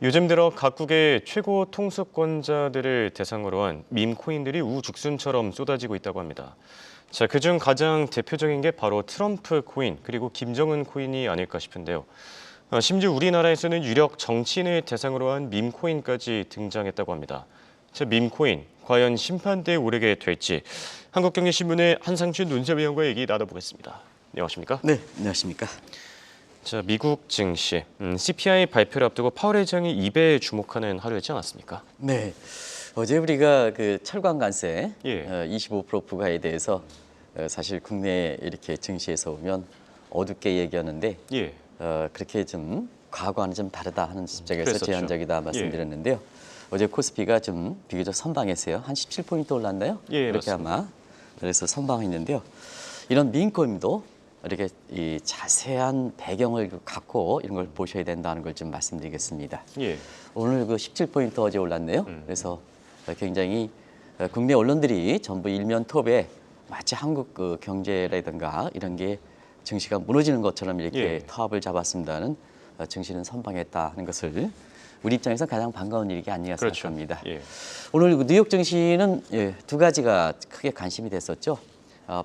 요즘 들어 각국의 최고 통수권자들을 대상으로 한 밈코인들이 우죽순처럼 쏟아지고 있다고 합니다. 자, 그중 가장 대표적인 게 바로 트럼프 코인, 그리고 김정은 코인이 아닐까 싶은데요. 심지어 우리나라에서는 유력 정치인을 대상으로 한 밈코인까지 등장했다고 합니다. 자, 밈코인, 과연 심판대에 오르게 될지 한국경제신문의 한상준 논설위원과 얘기 나눠보겠습니다. 안녕하십니까? 네, 안녕하십니까? 자, 미국 증시, CPI 발표를 앞두고 파월 의장이 입에 주목하는 하루였지 않았습니까? 네, 어제 우리가 그 철강 관세 25% 부과에 대해서 사실 국내 이렇게 증시에서 보면 어둡게 얘기하는데 예. 그렇게 좀 과거와는 좀 다르다 하는 입장에서 그랬었죠. 제한적이다 말씀드렸는데요. 어제 코스피가 좀 비교적 선방했어요. 한 17포인트 올랐나요? 예, 그렇게 맞습니다. 아마 그래서 선방했는데요. 이런 민코인도 이렇게 이 자세한 배경을 갖고 이런 걸 보셔야 된다는 걸 좀 말씀드리겠습니다. 예. 오늘 그 17포인트 어제 올랐네요. 그래서 굉장히 국내 언론들이 전부 일면 톱에 마치 한국 그 경제라든가 이런 게 증시가 무너지는 것처럼 이렇게 예. 타업을 잡았습니다는 증시는 선방했다 하는 것을 우리 입장에서 가장 반가운 일이 아니었나 그렇죠. 생각합니다. 예. 오늘 그 뉴욕 증시는 두 가지가 크게 관심이 됐었죠.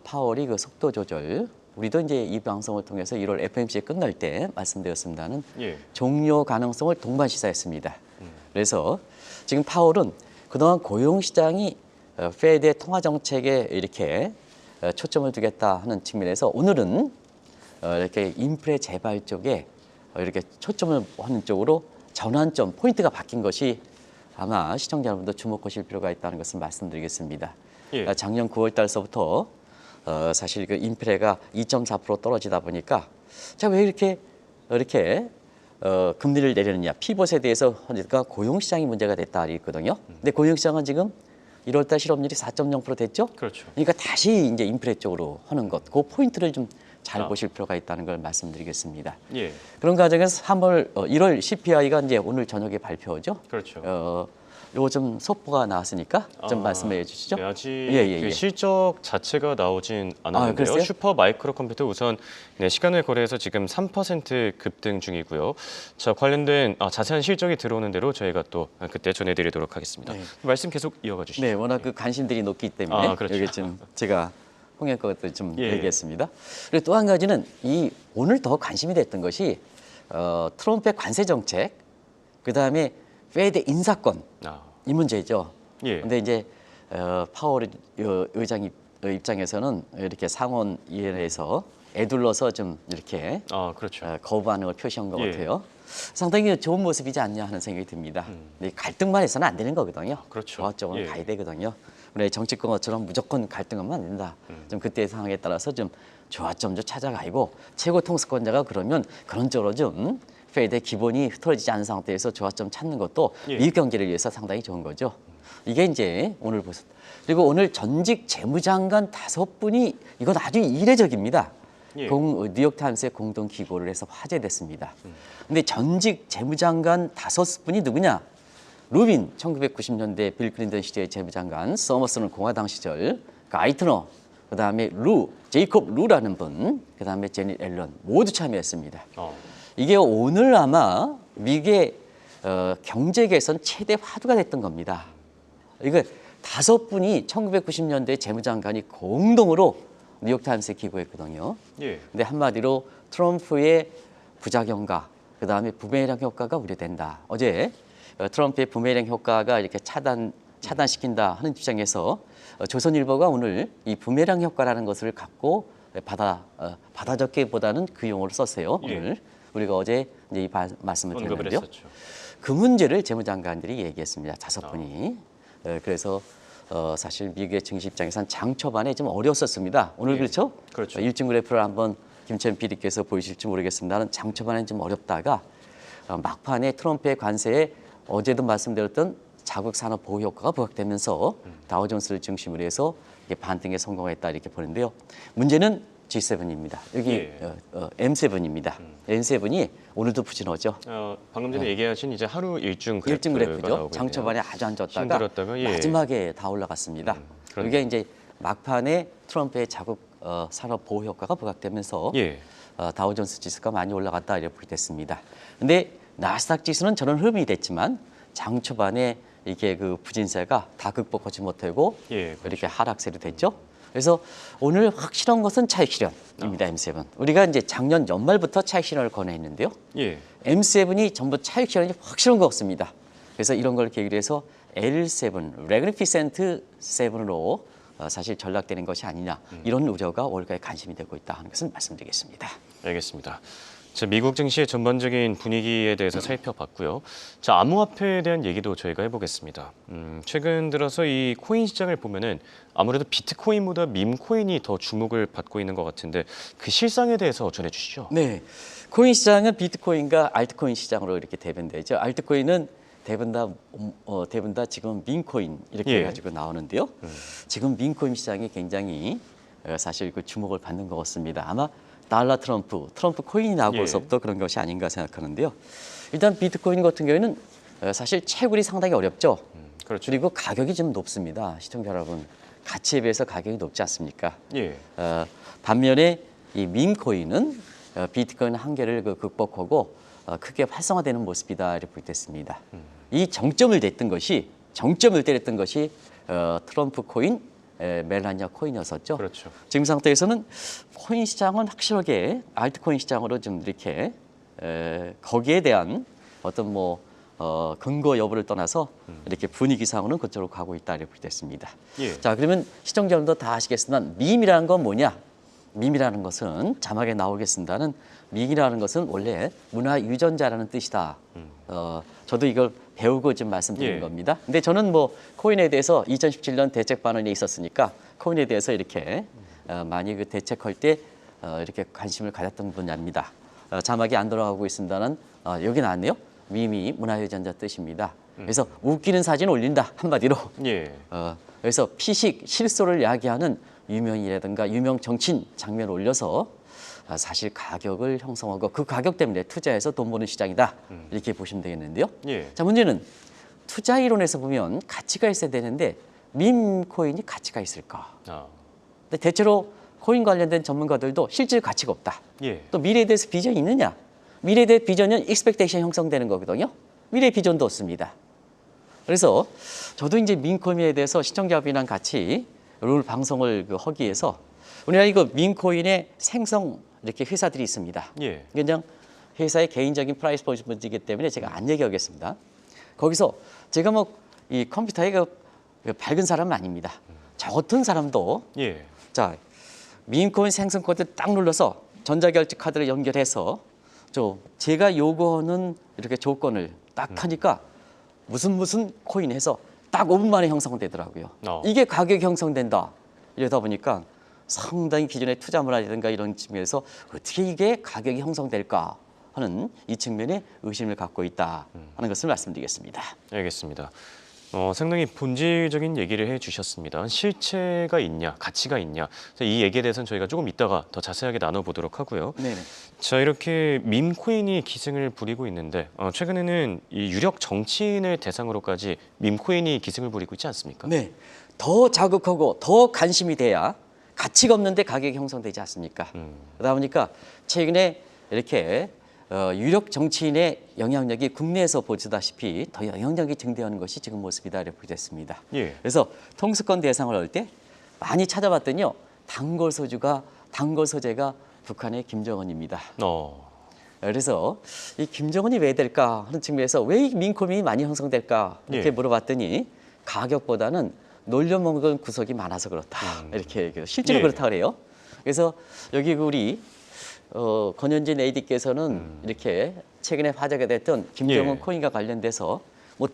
파월이 그 속도 조절. 우리도 이제 이 방송을 통해서 1월 FOMC 끝날 때 말씀드렸습니다는 예. 종료 가능성을 동반 시사했습니다. 그래서 지금 파월은 그동안 고용 시장이 페드의 통화 정책에 이렇게 초점을 두겠다 하는 측면에서 오늘은 이렇게 인플레 재발 쪽에 이렇게 초점을 하는 쪽으로 전환점 포인트가 바뀐 것이 아마 시청자 여러분도 주목하실 필요가 있다는 것을 말씀드리겠습니다. 예. 작년 9월 달서부터 사실 그 인플레가 2.4% 떨어지다 보니까 자, 왜 이렇게 금리를 내리느냐. 피벗에 대해서 하니까 고용 시장이 문제가 됐다 했거든요. 근데 고용 시장은 지금 1월 달 실업률이 4.0% 됐죠? 그렇죠. 그러니까 다시 이제 인플레 쪽으로 하는 것. 그 포인트를 좀 잘 아. 보실 필요가 있다는 걸 말씀드리겠습니다. 예. 그런 과정에서 1월 CPI가 이제 오늘 저녁에 발표죠. 그렇죠. 요거 좀 속보가 나왔으니까 좀 말씀해 주시죠. 네, 아직 예. 그 실적 자체가 나오진 않았는데요. 그랬어요? 슈퍼 마이크로 컴퓨터 우선 시간을 거래해서 지금 3% 급등 중이고요. 자, 관련된 자세한 실적이 들어오는 대로 저희가 또 그때 전해드리도록 하겠습니다. 네. 말씀 계속 이어가 주시죠. 네, 워낙 그 관심들이 높기 때문에 그렇죠. 여기 좀 제가 홍역 것들 좀 예. 얘기했습니다. 그리고 또 한 가지는 오늘 더 관심이 됐던 것이 트럼프의 관세 정책, 그 다음에 페드 인사권 이 문제죠. 예. 근데 이제 파월 의장 입장에서는 이렇게 상원위원회에서 애둘러서 좀 이렇게 그렇죠. 거부 반응을 표시한 것 예. 같아요. 상당히 좋은 모습이지 않냐 하는 생각이 듭니다. 근데 갈등만 해서는 안 되는 거거든요. 그렇죠. 조합적으로 예. 가야 되거든요. 우리 정치권처럼 무조건 갈등하면 안 된다. 좀 그때의 상황에 따라서 좀 조합점도 찾아가고 최고 통수권자가 그러면 그런 쪽으로 좀 페드의 기본이 흐트러지지 않은 상태에서 조합점 찾는 것도 예. 미국 경제를 위해서 상당히 좋은 거죠. 이게 이제 오늘 보셨. 그리고 오늘 전직 재무장관 5분이 이건 아주 이례적입니다. 예. 뉴욕타임스에 공동 기고를 해서 화제됐습니다. 근데 전직 재무장관 5분이 누구냐? 루빈 1990년대 빌 클린턴 시대의 재무장관, 서머스는 공화당 시절, 아이트너, 그다음에 제이콥 루라는 분, 그다음에 제닛 앨런 모두 참여했습니다. 이게 오늘 아마 미국의 경제계에선 최대 화두가 됐던 겁니다. 이거 5분이 1990년대 재무장관이 공동으로 뉴욕타임스에 기고했거든요. 예. 근데 한마디로 트럼프의 부작용과 그다음에 부메랑 효과가 우려된다. 어제 트럼프의 부메랑 효과가 이렇게 차단시킨다 하는 입장에서 조선일보가 오늘 이 부메랑 효과라는 것을 갖고 받아 적기보다는 그 용어를 썼어요. 예. 오늘 우리가 어제 이제 말씀을 언급을 드렸는데요. 했었죠. 그 문제를 재무장관들이 얘기했습니다. 5분이. 그래서 사실 미국의 증시 입장에서는 장 초반에 좀 어려웠었습니다. 오늘 예. 그렇죠? 그렇죠. 일중 그래프를 한번 김천 PD께서 보이실지 모르겠습니다만 장 초반에 좀 어렵다가 막판에 트럼프의 관세에 어제도 말씀드렸던 자국 산업 보호 효과가 부각되면서 다우존스를 중심으로 해서 이게 반등에 성공했다 이렇게 보는데요. 문제는 G7입니다. 여기 M7입니다. M7이 오늘도 부진하죠. 방금 전에 얘기하신 이제 하루 일중 일중 그래프가 그래프죠. 나오고 장 있네요. 초반에 아주 안 좋았다가 힘들었다가, 예. 마지막에 다 올라갔습니다. 그런데. 이게 이제 막판에 트럼프의 자국 산업 보호 효과가 부각되면서 예. 다우존스 지수가 많이 올라갔다 이렇게 됐습니다. 근데 나스닥 지수는 저런 흐름이 됐지만 장 초반에 이게 그 부진세가 다 극복하지 못하고 예, 이렇게 하락세로 됐죠. 그래서 오늘 확실한 것은 차익 실현입니다. M7. 우리가 이제 작년 연말부터 차익 실현을 권해했는데요. 예. M7이 전부 차익 실현이 확실한 것 같습니다. 그래서 이런 걸 계기로 해서 L7, 레그니피센트 7으로 사실 전락되는 것이 아니냐 이런 우려가 월가에 관심이 되고 있다 하는 것을 말씀드리겠습니다. 알겠습니다. 자, 미국 증시의 전반적인 분위기에 대해서 살펴봤고요. 자, 암호화폐에 대한 얘기도 저희가 해보겠습니다. 최근 들어서 이 코인 시장을 보면은 아무래도 비트코인보다 밈코인이 더 주목을 받고 있는 것 같은데 그 실상에 대해서 전해주시죠. 네, 코인 시장은 비트코인과 알트코인 시장으로 이렇게 대변되죠. 알트코인은 대부분 다 지금 밈코인 이렇게 예. 해가지고 나오는데요. 지금 밈코인 시장이 굉장히 사실 그 주목을 받는 것 같습니다. 아마 달러 트럼프 코인이 나오고서부터 그런 것이 아닌가 생각하는데요. 일단 비트코인 같은 경우에는 사실 채굴이 상당히 어렵죠. 그렇죠. 그리고 가격이 좀 높습니다. 시청자 여러분, 가치에 비해서 가격이 높지 않습니까? 예. 반면에 이 밈코인은 비트코인 한계를 극복하고 크게 활성화되는 모습이다 이렇게 보겠습니다. 이 정점을 때렸던 것이 트럼프 코인, 멜라니아 코인이었었죠. 그렇죠. 지금 상태에서는 코인 시장은 확실하게 알트코인 시장으로 좀 이렇게 거기에 대한 어떤 근거 여부를 떠나서 이렇게 분위기상으로는 그쪽으로 가고 있다 이렇게 됐습니다. 예. 자, 그러면 시청자 여러분도 다 아시겠지만 밈이라는 건 뭐냐? 밈이라는 것은 자막에 나오겠습니다는 밈이라는 것은 원래 문화 유전자라는 뜻이다. 저도 이걸 배우고 지금 말씀드리는 예. 겁니다. 근데 저는 코인에 대해서 2017년 대책 반원이 있었으니까 코인에 대해서 이렇게 많이 그 대책할 때 이렇게 관심을 가졌던 분야입니다. 자막이 안 돌아가고 있습니다는 여기 나왔네요. 밈이 문화 유전자 뜻입니다. 그래서 웃기는 사진 올린다 한마디로. 예. 그래서 피식 실소를 야기하는 유명인이라든가 유명 정치인 장면 올려서 사실 가격을 형성하고 그 가격 때문에 투자해서 돈 버는 시장이다 이렇게 보시면 되겠는데요. 예. 자, 문제는 투자 이론에서 보면 가치가 있어야 되는데 밈 코인이 가치가 있을까? 아. 근데 대체로 코인 관련된 전문가들도 실질 가치가 없다. 예. 또 미래에 대해서 비전이 있느냐? 미래에 대한 비전은 익스펙테이션 형성되는 거거든요. 미래 비전도 없습니다. 그래서 저도 이제 밈코인에 대해서 시청자분이랑 같이 오늘 방송을 하기 위해서 우리나라 이거 밈코인의 생성 이렇게 회사들이 있습니다. 예. 그냥 회사의 개인적인 프라이스 포인트이기 때문에 제가 안 얘기하겠습니다. 거기서 제가 이 컴퓨터에 밝은 사람은 아닙니다. 저 같은 사람도 예. 자 밈코인 생성 코드 딱 눌러서 전자결제 카드를 연결해서 제가 요구하는 이렇게 조건을 딱 하니까 무슨 코인 해서 딱 5분 만에 형성되더라고요. 이게 가격이 형성된다. 이러다 보니까 상당히 기존의 투자 문화라든가 이런 측면에서 어떻게 이게 가격이 형성될까 하는 이 측면에 의심을 갖고 있다 하는 것을 말씀드리겠습니다. 알겠습니다. 상당히 본질적인 얘기를 해주셨습니다. 실체가 있냐, 가치가 있냐. 이 얘기에 대해서는 저희가 조금 이따가 더 자세하게 나눠보도록 하고요. 네네. 자, 이렇게 밈코인이 기승을 부리고 있는데 최근에는 이 유력 정치인을 대상으로까지 밈코인이 기승을 부리고 있지 않습니까? 네, 더 자극하고 더 관심이 돼야 가치가 없는데 가격이 형성되지 않습니까? 그러다 보니까 최근에 이렇게 유력 정치인의 영향력이 국내에서 보시다시피 더 영향력이 증대하는 것이 지금 모습이다 이렇게 됐습니다. 예. 그래서 통수권 대상을 할 때 많이 찾아봤더니요, 단골 소재가 북한의 김정은입니다. 그래서 이 김정은이 왜 될까 하는 측면에서 왜 이 밈코인이 많이 형성될까 이렇게 예. 물어봤더니 가격보다는 놀려먹은 구석이 많아서 그렇다 이렇게 얘기해요. 실제로 예. 그렇다 그래요. 그래서 여기 우리 권현진 AD께서는 이렇게 최근에 화제가 됐던 김정은 예. 코인과 관련돼서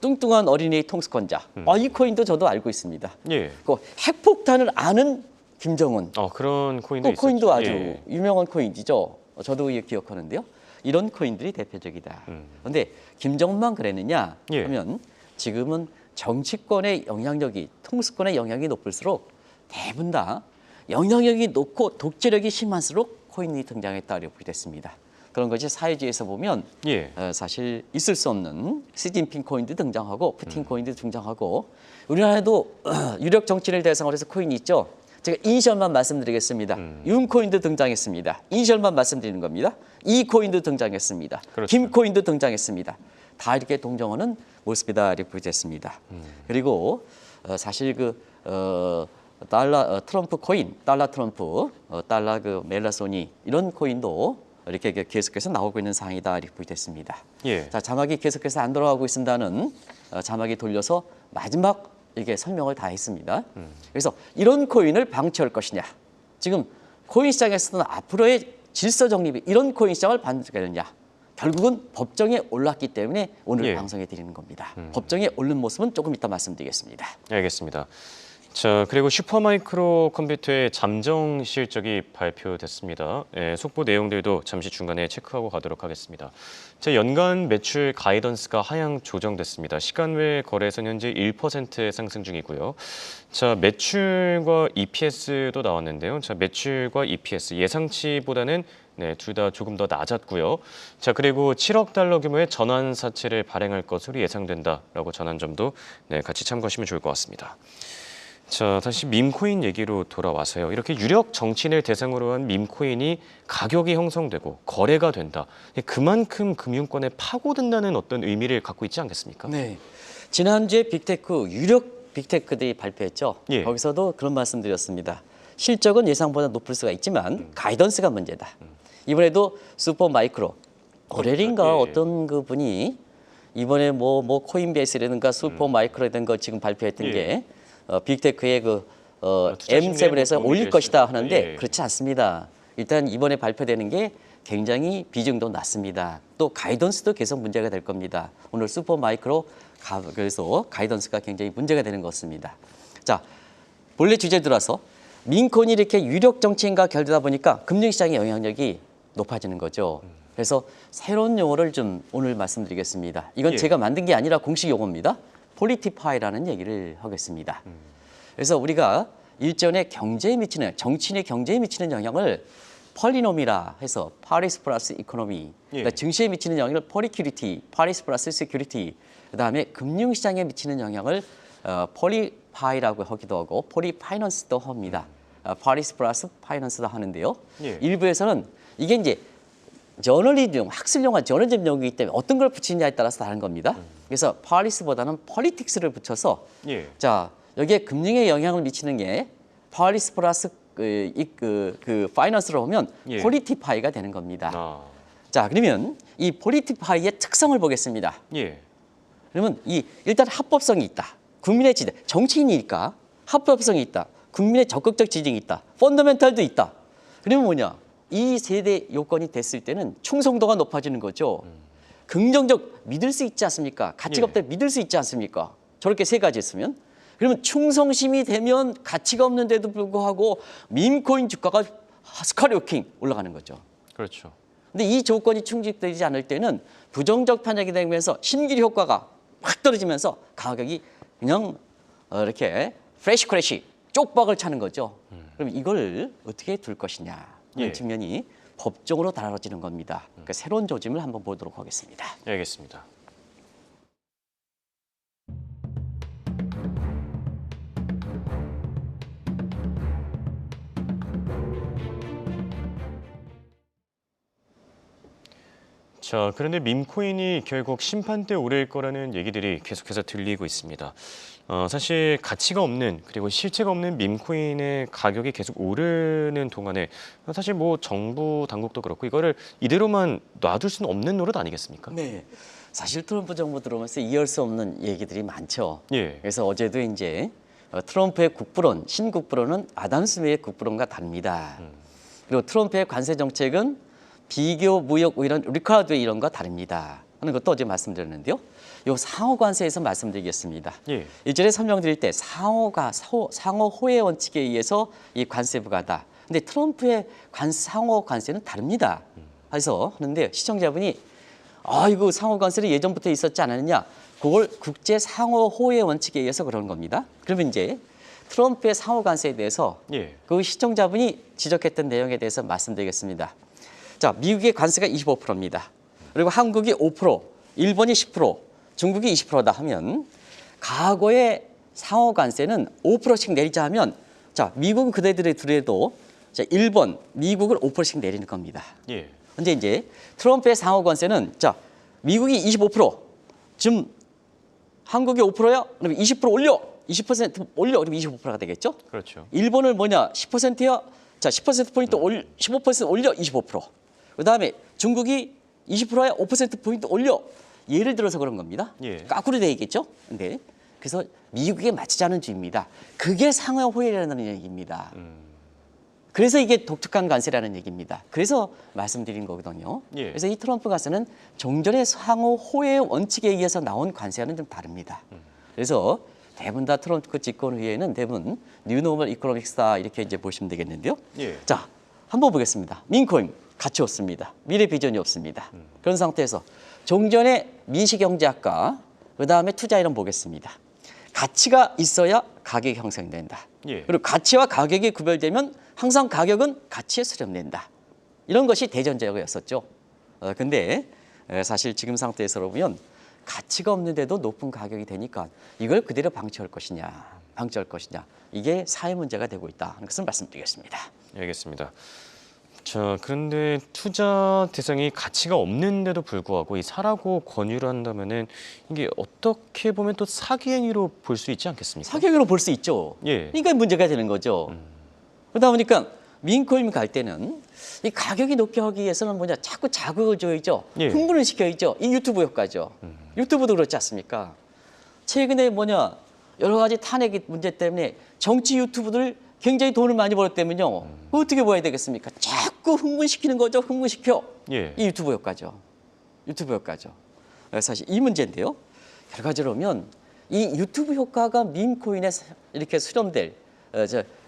뚱뚱한 어린이 통수권자. 이 코인도 저도 알고 있습니다. 예. 그 핵폭탄을 아는 김정은. 그런 코인도 그 코인도 있었죠. 아주 예. 유명한 코인이죠. 저도 기억하는데요. 이런 코인들이 대표적이다. 그런데 김정은만 그랬느냐 예. 하면 지금은 정치권의 영향력이, 통수권의 영향이 높을수록 대부분 다 영향력이 높고 독재력이 심할수록 코인이 등장했다 이렇게 됐습니다. 그런 것이 사회주의에서 보면 예. 사실 있을 수 없는 시진핑 코인도 등장하고 푸틴 코인도 등장하고 우리나라에도 유력 정치인을 대상으로 해서 코인이 있죠. 제가 이니셜만 말씀드리겠습니다. 윤 코인도 등장했습니다. 이니셜만 말씀드리는 겁니다. 이 코인도 등장했습니다. 그렇죠. 김 코인도 등장했습니다. 다 이렇게 동정하는 모습이다 이렇게 보여졌습니다. 그리고 사실 달러 트럼프 코인, 달러 트럼프, 달러 멜라소니 이런 코인도 이렇게 계속해서 나오고 있는 상황이다 이렇게 보여졌습니다. 예. 자, 자막이 계속해서 안 돌아가고 있습니다는 자막이 돌려서 마지막 이게 설명을 다 했습니다. 그래서 이런 코인을 방치할 것이냐. 지금 코인 시장에서는 앞으로의 질서 정립이 이런 코인 시장을 반대하느냐. 결국은 법정에 올랐기 때문에 오늘 예. 방송해 드리는 겁니다. 법정에 오른 모습은 조금 이따 말씀드리겠습니다. 알겠습니다. 자, 그리고 슈퍼마이크로 컴퓨터의 잠정 실적이 발표됐습니다. 예, 속보 내용들도 잠시 중간에 체크하고 가도록 하겠습니다. 자, 연간 매출 가이던스가 하향 조정됐습니다. 시간 외 거래에서는 현재 1% 상승 중이고요. 자, 매출과 EPS도 나왔는데요. 자, 매출과 EPS 예상치보다는 네, 둘 다 조금 더 낮았고요. 자, 그리고 7억 달러 규모의 전환 사채를 발행할 것으로 예상된다라고 전한 점도 네, 같이 참고하시면 좋을 것 같습니다. 자, 다시 밈코인 얘기로 돌아와서요. 이렇게 유력 정치인을 대상으로 한 밈코인이 가격이 형성되고 거래가 된다. 그만큼 금융권에 파고든다는 어떤 의미를 갖고 있지 않겠습니까? 네. 지난주에 빅테크 유력 빅테크들이 발표했죠. 예. 거기서도 그런 말씀드렸습니다. 실적은 예상보다 높을 수가 있지만 가이던스가 문제다. 이번에도 슈퍼마이크로 오렐인가 예, 예. 어떤 분이 이번에 뭐 코인베이스라든가 슈퍼마이크로라든가 지금 발표했던 예. 게 빅테크의 투자 심리에 M7에서 뭐 올릴 도움이 것이다 될 수도 하는데 예. 그렇지 않습니다. 일단 이번에 발표되는 게 굉장히 비중도 낮습니다. 또 가이던스도 계속 문제가 될 겁니다. 오늘 슈퍼마이크로 그래서 가이던스가 굉장히 문제가 되는 것 같습니다. 자, 본래 주제 들어서 민콘이 이렇게 유력 정치인과 결되다 보니까 금융시장의 영향력이 높아지는 거죠. 그래서 새로운 용어를 좀 오늘 말씀드리겠습니다. 이건 예. 제가 만든 게 아니라 공식 용어입니다. 폴리티파이라는 얘기를 하겠습니다. 그래서 우리가 일전에 경제에 미치는 정치인의 경제에 미치는 영향을 펄리노미라 해서 파리스 플러스 이코노미, 그러니까 예. 증시에 미치는 영향을 펄리큐리티, 파리스 플러스 세큐리티, 그다음에 금융시장에 미치는 영향을 폴리파이라고 하기도 하고 폴리파이낸스도 합니다. 파리스 플러스 파이낸스도 하는데요. 예. 일부에서는 이게 이제 저널리즘, 학술용어, 저널리즘 용어이기 때문에 어떤 걸 붙이느냐에 따라서 다른 겁니다. 그래서 파리스보다는 폴리틱스를 붙여서 예. 자, 여기에 금융에 영향을 미치는 게 파리스 플러스 파이낸스로 보면 예. 폴리티파이가 되는 겁니다. 아, 자, 그러면 이 폴리티파이의 특성을 보겠습니다. 예. 그러면 일단 합법성이 있다. 국민의 지지, 정치인이니까 합법성이 있다. 국민의 적극적 지지가 있다. 펀더멘탈도 있다. 그러면 뭐냐? 이 세대 요건이 됐을 때는 충성도가 높아지는 거죠. 긍정적 믿을 수 있지 않습니까? 가치가 예. 없다 믿을 수 있지 않습니까? 저렇게 세 가지 있으면 그러면 충성심이 되면 가치가 없는데도 불구하고 밈코인 주가가 스카이로킹 올라가는 거죠. 그렇죠. 근데 이 조건이 충족되지 않을 때는 부정적 편향이 되면서 신기루 효과가 확 떨어지면서 가격이 그냥 이렇게 프레시 크래시 쪽박을 차는 거죠. 그럼 이걸 어떻게 둘 것이냐 하는 예. 측면이 법적으로 다뤄지는 겁니다. 그러니까 새로운 조짐을 한번 보도록 하겠습니다. 알겠습니다. 자, 그런데 밈코인이 결국 심판대 오를 거라는 얘기들이 계속해서 들리고 있습니다. 사실 가치가 없는 그리고 실체가 없는 밈코인의 가격이 계속 오르는 동안에 사실 뭐 정부 당국도 그렇고 이거를 이대로만 놔둘 수는 없는 노릇 아니겠습니까? 네. 사실 트럼프 정부 들어오면서 이해할 수 없는 얘기들이 많죠. 예. 그래서 어제도 이제 트럼프의 국부론, 신국부론은 아담 스미스의 국부론과 다릅니다. 그리고 트럼프의 관세 정책은 비교 무역 이런 리카드 이런 거 다릅니다. 하는 것도 어제 말씀드렸는데요. 요 상호 관세에서 말씀드리겠습니다. 예. 일전에 설명드릴 때 상호 호혜 원칙에 의해서 이 관세 부과다. 근데 트럼프의 상호 관세는 다릅니다. 그래서 하는데 시청자분이 이거 상호 관세는 예전부터 있었지 않았느냐? 그걸 국제 상호 호혜 원칙에 의해서 그런 겁니다. 그러면 이제 트럼프의 상호 관세에 대해서 예. 그 시청자분이 지적했던 내용에 대해서 말씀드리겠습니다. 자, 미국의 관세가 25%입니다. 그리고 한국이 5%, 일본이 10%, 중국이 20%다 하면 과거의 상호 관세는 5%씩 내리자 하면 자, 미국은 그대들의 둘에도 자, 일본, 미국을 5%씩 내리는 겁니다. 예. 근데 이제 트럼프의 상호 관세는 자 미국이 25%, 지금 한국이 5%야? 그러면 20% 올려, 20% 올려, 그러면 25%가 되겠죠? 그렇죠. 일본은 뭐냐? 10%야? 자, 10%포인트 올려, 15% 올려, 25%. 그 다음에 중국이 20%야? 5%포인트 올려. 예를 들어서 그런 겁니다. 예. 거꾸로 되겠죠? 근데 그래서 미국에 맞추자는 주의입니다. 그게 상호 호혜라는 얘기입니다. 그래서 이게 독특한 관세라는 얘기입니다. 그래서 말씀드린 거거든요. 예. 그래서 이 트럼프 관세는 종전의 상호 호혜의 원칙에 의해서 나온 관세와는 좀 다릅니다. 그래서 대부분 다 트럼프 집권 후에는 대부분 뉴노멀 이코노믹스다 이렇게 이제 보시면 되겠는데요. 예. 자, 한번 보겠습니다. 민코인 가치 없습니다. 미래 비전이 없습니다. 그런 상태에서 종전의 민시경제학과 그다음에 투자 이론 보겠습니다. 가치가 있어야 가격이 형성된다. 예. 그리고 가치와 가격이 구별되면 항상 가격은 가치에 수렴된다. 이런 것이 대전제였었죠. 근데 사실 지금 상태에서 보면 가치가 없는데도 높은 가격이 되니까 이걸 그대로 방치할 것이냐, 이게 사회 문제가 되고 있다 하는 것을 말씀드리겠습니다. 알겠습니다. 자, 그런데 투자 대상이 가치가 없는데도 불구하고 이 사라고 권유를 한다면은 이게 어떻게 보면 또 사기 행위로 볼 수 있지 않겠습니까? 사격으로 볼 수 있죠. 예. 그러니까 문제가 되는 거죠. 그러다 보니까 민코인 갈 때는 이 가격이 높게 하기 위해서는 뭐냐, 자꾸 자극을 줘야죠. 예. 흥분을 시켜야죠. 이 유튜브 효과죠. 유튜브도 그렇지 않습니까? 최근에 뭐냐, 여러 가지 탄핵 문제 때문에 정치 유튜브들 굉장히 돈을 많이 벌었다면요. 어떻게 봐야 되겠습니까? 자꾸 흥분시키는 거죠. 흥분시켜. 예. 이 유튜브 효과죠. 유튜브 효과죠. 사실 이 문제인데요. 결과적으로 보면 이 유튜브 효과가 밈코인에 이렇게 수렴될,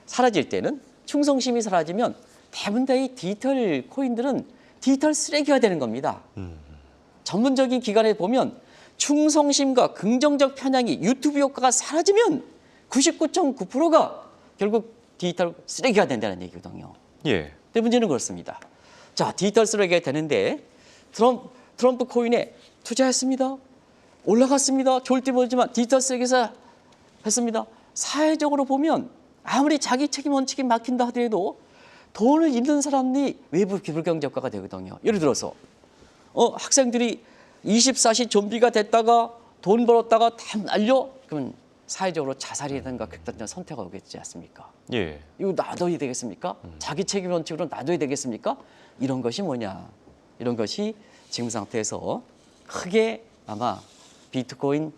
사라질 때는 충성심이 사라지면 대부분 다 이 디지털 코인들은 디지털 쓰레기가 되는 겁니다. 전문적인 기관에 보면 충성심과 긍정적 편향이 유튜브 효과가 사라지면 99.9%가 결국 디지털 쓰레기가 된다는 얘기거든요. 예. 근데 문제는 그렇습니다. 자, 디지털 쓰레기가 되는데 트럼프 코인에 투자했습니다. 올라갔습니다. 좋을 때 보지만 디지털 쓰레기에서 했습니다. 사회적으로 보면 아무리 자기 책임 원칙이 막힌다 하더라도 돈을 잃는 사람이 외부 불경제효과가 되거든요. 예를 들어서 학생들이 24시 좀비가 됐다가 돈 벌었다가 다 날려? 그러면 사회적으로 자살이라든가 극단적 선택가 오겠지 않습니까? 예. 이거 놔둬야 되겠습니까? 자기 책임 원칙으로 놔둬야 되겠습니까? 이런 것이 뭐냐? 이런 것이 지금 상태에서 크게 아마 비트코인,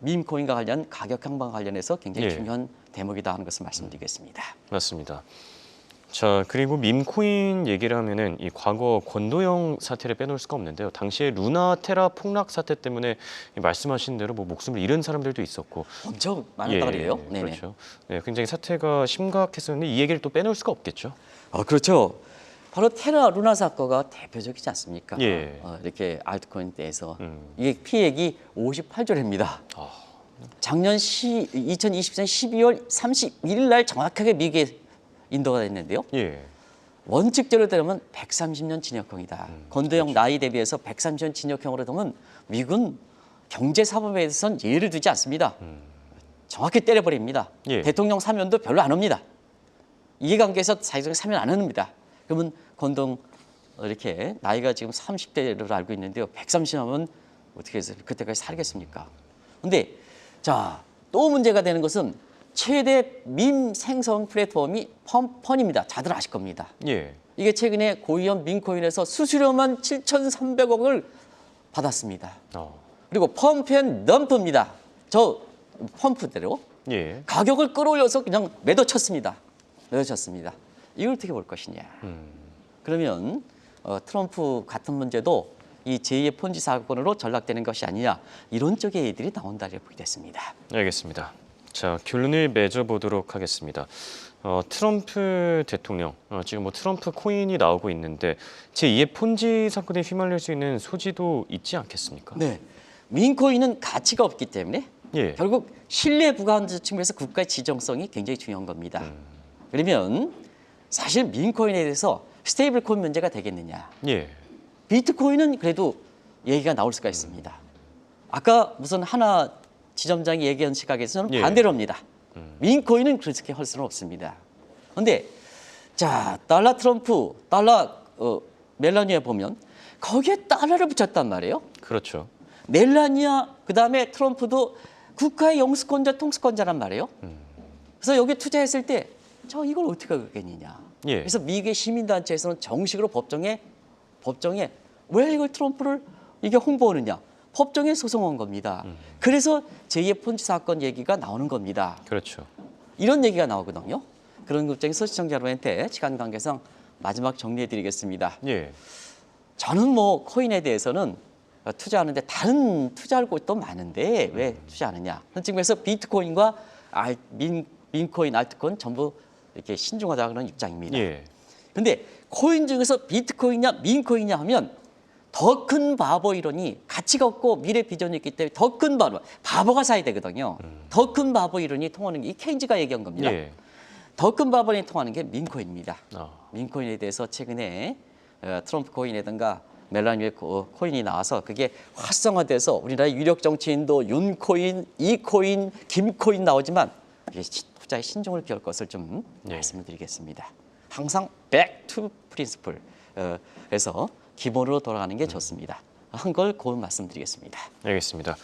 밈코인과 관련 가격 향방 관련해서 굉장히 예. 중요한 대목이다 하는 것을 말씀드리겠습니다. 맞습니다. 자, 그리고 밈코인 얘기를 하면은 이 과거 권도영 사태를 빼놓을 수가 없는데요. 당시에 루나테라 폭락 사태 때문에 말씀하신 대로 뭐 목숨을 잃은 사람들도 있었고 엄청 많았다 그래요? 네네. 그렇죠. 네, 굉장히 사태가 심각했었는데 이 얘기를 또 빼놓을 수가 없겠죠. 그렇죠. 바로 테라 루나 사건가 대표적이지 않습니까? 예. 이렇게 알트코인 때에서 이게 피해액이 58조랍니다. 아. 작년 2020년 12월 31일 날 정확하게 미국에 인도가 됐는데요. 예. 원칙대로 되면 130년 징역형이다. 권도영 나이 대비해서 130년 징역형으로 되면 미국은 경제사법에 대해서는 예를 두지 않습니다. 정확히 때려버립니다. 예. 대통령 사면도 별로 안 옵니다. 이해관계에서 사회적 사면 안 합니다. 그러면 권동 이렇게 나이가 지금 30대로 알고 있는데요. 130하면 어떻게 해서 그때까지 살겠습니까? 근데 자, 또 문제가 되는 것은 최대 밈 생성 플랫폼이 펀입니다. 다들 아실 겁니다. 예. 이게 최근에 고위험 밈코인에서 수수료만 7,300억을 받았습니다. 그리고 펌프앤덤프입니다. 저 펌프대로 예. 가격을 끌어올려서 그냥 매도쳤습니다. 이걸 어떻게 볼 것이냐. 그러면 트럼프 같은 문제도 이 제2의 폰지 사건으로 전락되는 것이 아니냐. 이런 쪽의 얘기들이 나온다고 보게 됐습니다. 알겠습니다. 자, 결론을 맺어보도록 하겠습니다. 트럼프 대통령, 지금 뭐 트럼프 코인이 나오고 있는데 제2의 폰지 사건에 휘말릴 수 있는 소지도 있지 않겠습니까? 네, 민코인은 가치가 없기 때문에 예. 결국 신뢰 부과하는 측면에서 국가의 지정성이 굉장히 중요한 겁니다. 그러면 사실 민코인에 대해서 스테이블 코인 문제가 되겠느냐. 예. 비트코인은 그래도 얘기가 나올 수가 있습니다. 아까 무슨 하나 지점장이 얘기한 시각에서는 예. 반대로 합니다. 민코인은 그렇게 할 수는 없습니다. 그런데 자, 달러 트럼프, 달러 멜라니아 보면 거기에 달러를 붙였단 말이에요. 그렇죠. 멜라니아 그다음에 트럼프도 국가의 영수권자 통수권자란 말이에요. 그래서 여기 투자했을 때 저 이걸 어떻게 하겠느냐. 예. 그래서 미국의 시민단체에서는 정식으로 법정에 왜 이걸 트럼프를 이게 홍보하느냐. 법정에 소송한 겁니다. 그래서 제2의 폰지 사건 얘기가 나오는 겁니다. 그렇죠. 이런 얘기가 나오거든요. 그런 입장에서 시청자 여러분한테 시간 관계상 마지막 정리해드리겠습니다. 예. 저는 뭐 코인에 대해서는 투자하는데 다른 투자할 곳도 많은데 왜 투자하느냐. 그런 측면에서 비트코인과 민코인, 알트코인 전부 이렇게 신중하다 그런 입장입니다. 예. 근데 코인 중에서 비트코인이냐 민코인이냐 하면 더 큰 바보 이론이 가치가 없고 미래 비전이 있기 때문에 더 큰 바보가 사야 되거든요. 더 큰 바보 이론이 통하는 게 이 케인즈가 얘기한 겁니다. 예. 더 큰 바보 이론이 통하는 게 민코인입니다. 아. 민코인에 대해서 최근에 트럼프 코인이라든가 멜라니아 코인이 나와서 그게 활성화돼서 우리나라의 유력 정치인도 윤코인, 이코인, 김코인 나오지만 이게 투자에 신중을 기할 것을 좀 예. 말씀을 드리겠습니다. 항상 back to principle 에서 기본으로 돌아가는 게 좋습니다. 한 걸 고운 말씀드리겠습니다. 알겠습니다.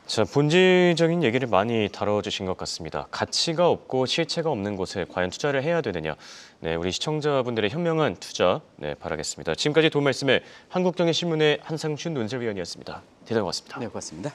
자, 본질적인 얘기를 많이 다뤄주신 것 같습니다. 가치가 없고 실체가 없는 곳에 과연 투자를 해야 되느냐. 네, 우리 시청자분들의 현명한 투자 바라겠습니다. 지금까지 도움 말씀에 한국경제신문의 한상춘 논설위원이었습니다. 대단히 고맙습니다. 네, 고맙습니다.